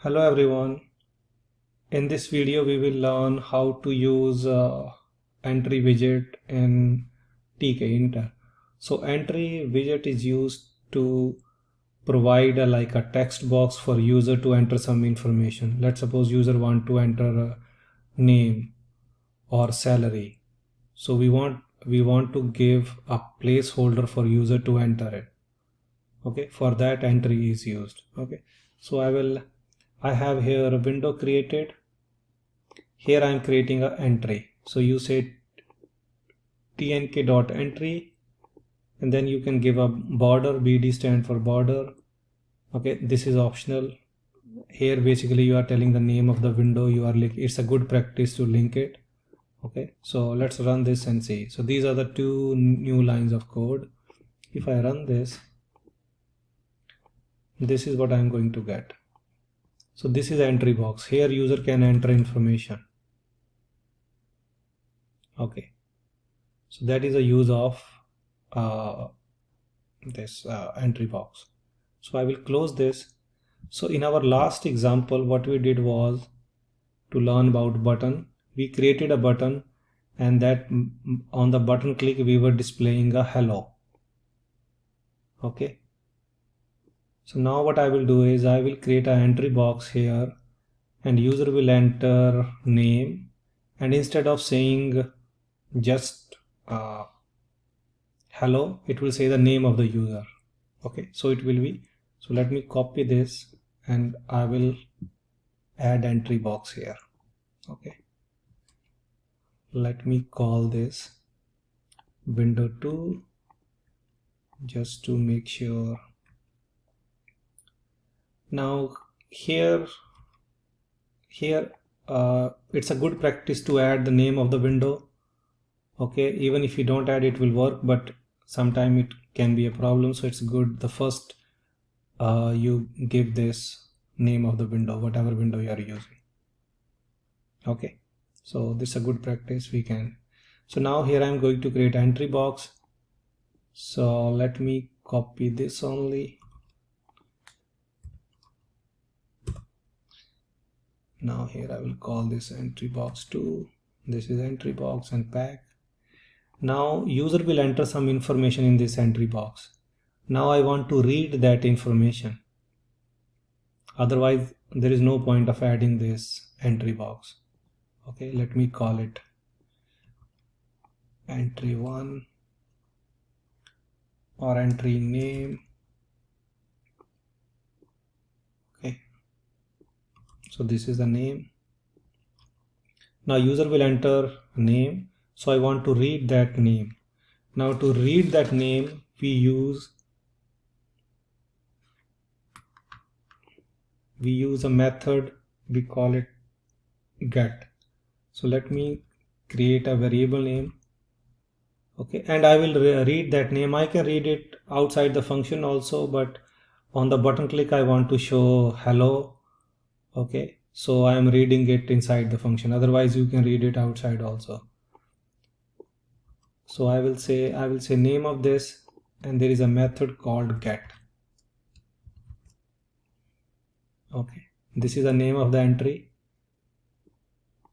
Hello everyone. In this video we will learn how to use entry widget in TKinter. So entry widget is used to provide like a text box for user to enter some information. Let's suppose user want to enter a name or salary. So we want to give a placeholder for user to enter it. Okay, for that entry is used. Okay, so I have here a window created. Here I am creating an entry. So you say Tkinter.entry and then you can give a border. BD stand for border. Okay, this is optional. Here basically you are telling the name of the window. It's a good practice to link it. Okay, so let's run this and see. So these are the two new lines of code. If I run this is what I'm going to get. So this is entry box. Here user can enter information. Okay, so that is a use of this entry box. So I will close this. So in our last example, what we did was to learn about button. We created a button and that on the button click we were displaying a hello. Okay, so now what I will do is I will create an entry box here and user will enter name, and instead of saying just hello, it will say the name of the user. Okay, so it will be, so let me copy this and I will add entry box here. Okay, let me call this window 2 just to make sure. Now here it's a good practice to add the name of the window. Okay, even if you don't add it will work, but sometime it can be a problem, so it's good the first you give this name of the window, whatever window you are using. Okay, so this is a good practice we can. So now here I'm going to create entry box. So let me copy this only. Now here I will call this entry box 2. This is entry box and pack. Now user will enter some information in this entry box. Now I want to read that information. Otherwise there is no point of adding this entry box. Okay, let me call it entry 1 or entry name. Okay, so this is the name. Now user will enter name, so I want to read that name. Now to read that name we use a method, we call it get. So let me create a variable name. Okay, and I will read that name. I can read it outside the function also, but on the button click I want to show hello. Okay, so I am reading it inside the function, otherwise you can read it outside also. So I will say name of this, and there is a method called get. Okay, this is the name of the entry.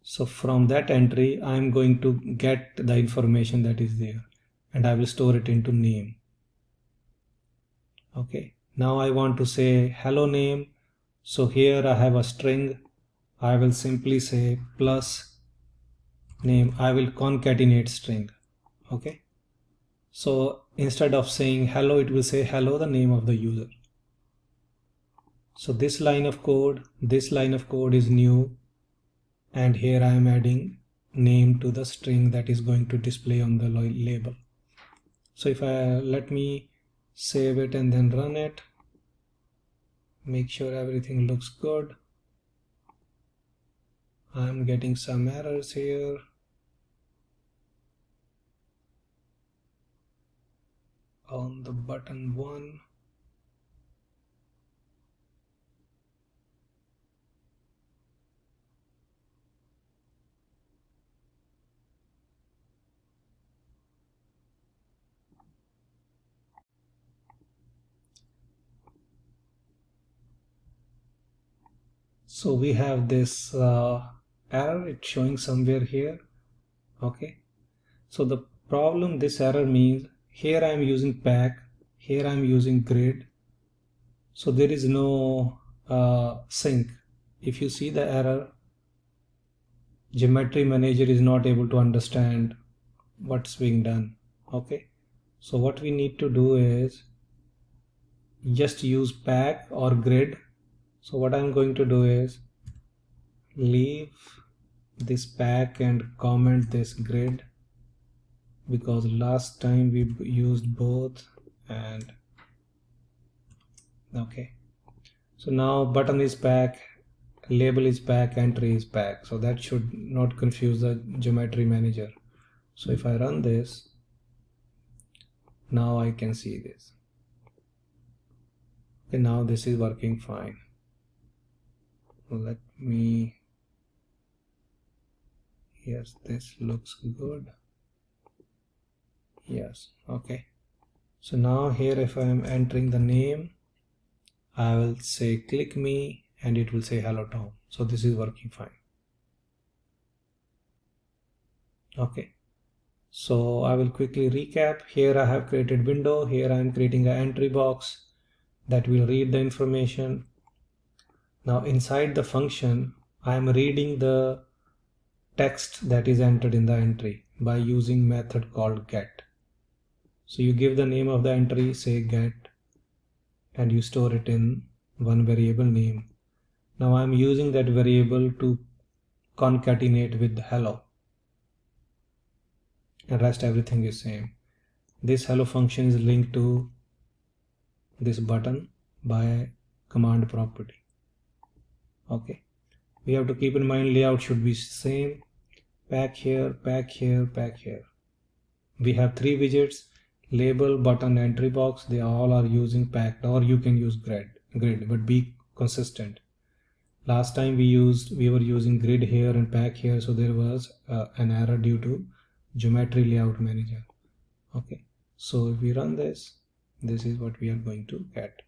So from that entry I am going to get the information that is there and I will store it into name. Okay, now I want to say hello name. So here I have a string. I will simply say plus name. I will concatenate string. Okay, so instead of saying hello, it will say hello, the name of the user. So this line of code is new, and here I am adding name to the string that is going to display on the label. So if let me save it and then run it, make sure everything looks good. I'm getting some errors here. On the button 1. So we have this error, it's showing somewhere here. Okay, so the problem this error means, here I am using pack, here I am using grid, so there is no sync. If you see the error, geometry manager is not able to understand what's being done. Okay, so what we need to do is just use pack or grid. So what I'm going to do is leave this pack and comment this grid, because last time we used both. And okay, so now button is pack, label is pack, entry is pack, so that should not confuse the geometry manager. So if I run this, now I can see this. Okay, now this is working fine. Let me, yes, this looks good. Yes, okay. So now here if I am entering the name, I will say click me and it will say hello Tom. So this is working fine. Okay, so I will quickly recap. Here I have created window, here I am creating an entry box that will read the information. Now inside the function, I am reading the text that is entered in the entry by using method called get. So you give the name of the entry, say get, and you store it in one variable name. Now I'm using that variable to concatenate with hello, and rest everything is same. This hello function is linked to this button by command property. Okay, we have to keep in mind layout should be same. Pack here, pack here, pack here. We have 3 widgets: label, button, entry box. They all are using packed, or you can use grid, but be consistent. Last time we were using grid here and pack here, so there was an error due to geometry layout manager. Okay, so if we run this, this is what we are going to get.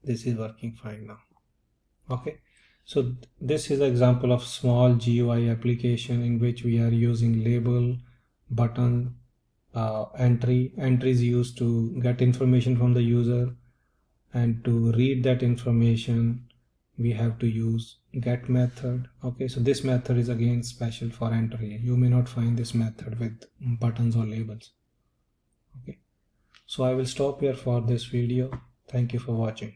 This is working fine now. Okay, so this is an example of small GUI application in which we are using label, button, entry. Entry is used to get information from the user, and to read that information we have to use get method. Okay, so this method is again special for entry. You may not find this method with buttons or labels. Okay, so I will stop here for this video. Thank you for watching.